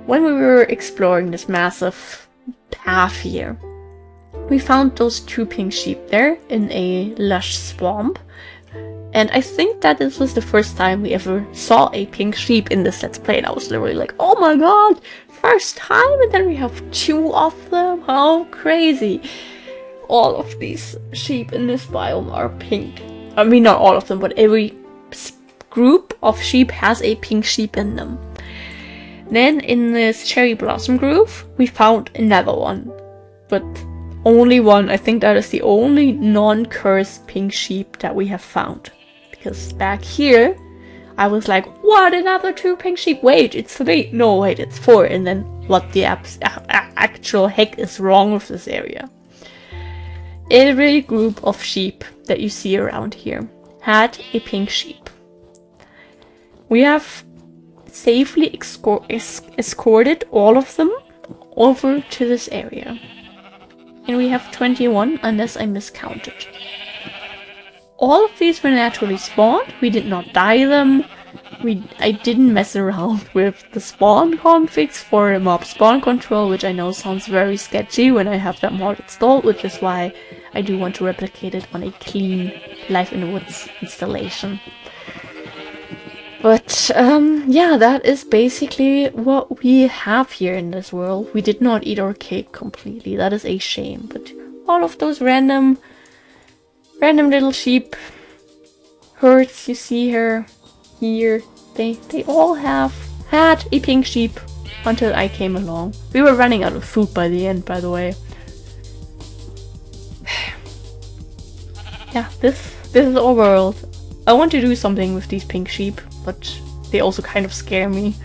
When we were exploring this massive path here, we found those 2 pink sheep there in a lush swamp. And I think that this was the first time we ever saw a pink sheep in this Let's Play. And I was literally like, oh my god, first time, and then we have 2 of them? How crazy. All of these sheep in this biome are pink. I mean, not all of them, but every group of sheep has a pink sheep in them. Then in this cherry blossom grove, we found another one. But only one. I think that is the only non-cursed pink sheep that we have found. Because back here, I was like, what, another 2 pink sheep? Wait, it's 3. No, wait, it's 4. And then what the actual heck is wrong with this area? Every group of sheep that you see around here had a pink sheep. We have safely escorted all of them over to this area. And we have 21, unless I miscounted. All of these were naturally spawned. We did not dye them. I didn't mess around with the spawn configs for mob spawn control, which I know sounds very sketchy when I have that mod installed, which is why I do want to replicate it on a clean Life in the Woods installation. But yeah, that is basically what we have here in this world. We did not eat our cake completely. That is a shame. But all of those random little sheep herds you see here, they all have had a pink sheep until I came along. We were running out of food by the end, by the way. Yeah, this is our world. I want to do something with these pink sheep, but they also kind of scare me.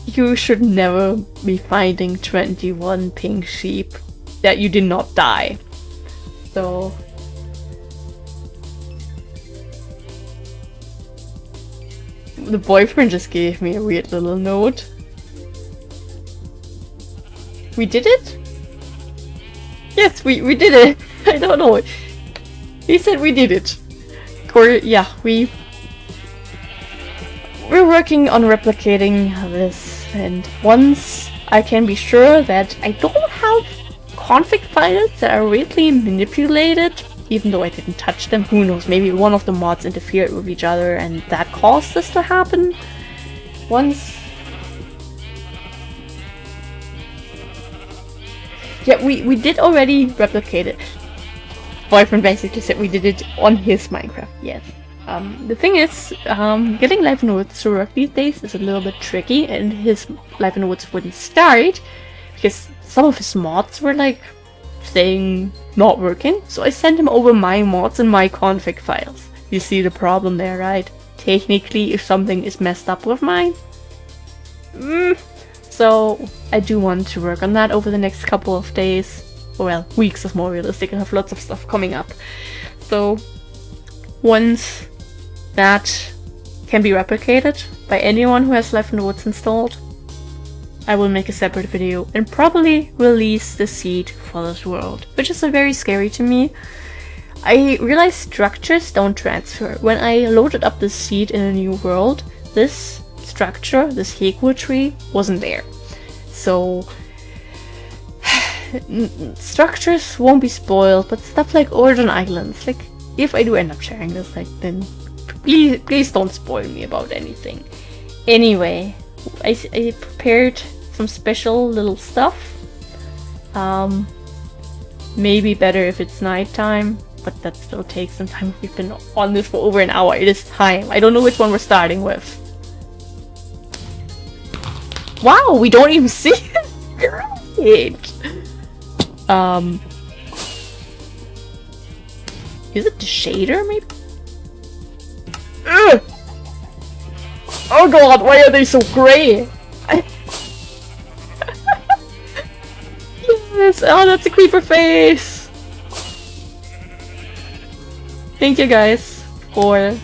You should never be finding 21 pink sheep that you did not die. So the boyfriend just gave me a weird little note. We did it? Yes, we did it. I don't know. He said we did it. Or yeah, we're working on replicating this, and once I can be sure that I don't have config files that are really manipulated, even though I didn't touch them, who knows, maybe one of the mods interfered with each other and that caused this to happen. Yeah, we did already replicate it. Boyfriend basically said we did it on his Minecraft, yes. The thing is, getting Life in the Woods to work these days is a little bit tricky, and his Life in the Woods wouldn't start because some of his mods were like saying not working. So I sent him over my mods and my config files. You see the problem there, right? Technically, if something is messed up with mine. So I do want to work on that over the next couple of days. Well, weeks is more realistic. I have lots of stuff coming up. So once that can be replicated by anyone who has Life in the Woods installed, I will make a separate video and probably release the seed for this world, which is very scary to me. I realized structures don't transfer. When I loaded up the seed in a new world, this structure, this Hegwood tree, wasn't there. So structures won't be spoiled, but stuff like Origin Islands, like if I do end up sharing this, like then please don't spoil me about anything. Anyway, I prepared some special little stuff. Maybe better if it's nighttime, but that still takes some time. We've been on this for over an hour. It is time. I don't know which one we're starting with. Wow, we don't even see it. Great. Is it the shader, maybe? Ugh! Oh god, why are they so gray? Yes, oh, that's a creeper face! Thank you guys for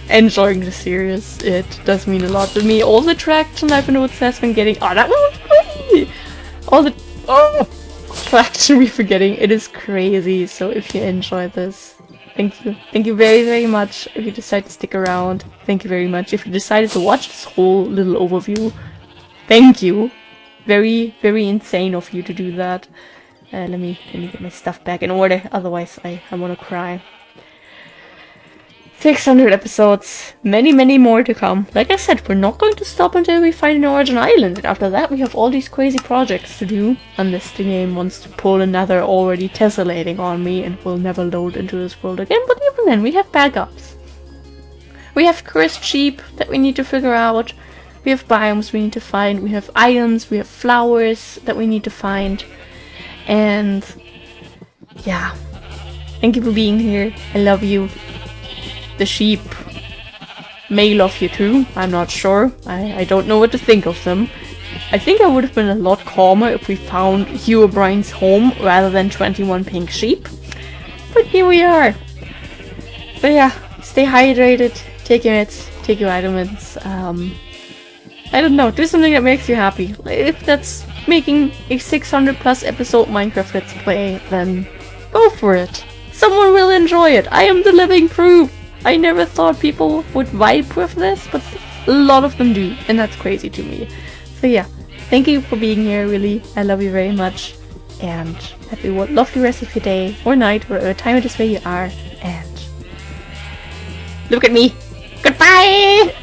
enjoying the series. It does mean a lot to me. All the traction Life in the Woods has been getting. Oh, that was great! All the. Oh! also actually forgetting. It is crazy. So if you enjoyed this, thank you. Thank you very, very much. If you decide to stick around, thank you very much. If you decided to watch this whole little overview, thank you. Very, very insane of you to do that. Let me get my stuff back in order. Otherwise, I want to cry. 600 episodes, many, many more to come. Like I said, we're not going to stop until we find an origin island, and after that we have all these crazy projects to do, unless the game wants to pull another already tessellating on me and will never load into this world again, but even then we have backups. We have cursed sheep that we need to figure out, we have biomes we need to find, we have items, we have flowers that we need to find, and yeah. Thank you for being here, I love you. The sheep may love you too, I'm not sure. I don't know what to think of them. I think I would have been a lot calmer if we found Hugh O'Brien's home rather than 21 pink sheep. But here we are. So yeah, stay hydrated, take your meds, take your vitamins. I don't know, do something that makes you happy. If that's making a 600 plus episode Minecraft Let's Play, then go for it. Someone will enjoy it. I am the living proof. I never thought people would vibe with this, but a lot of them do, and that's crazy to me. So yeah, thank you for being here, really. I love you very much, and have a lovely rest of your day or night, whatever time it is where you are, and look at me. Goodbye!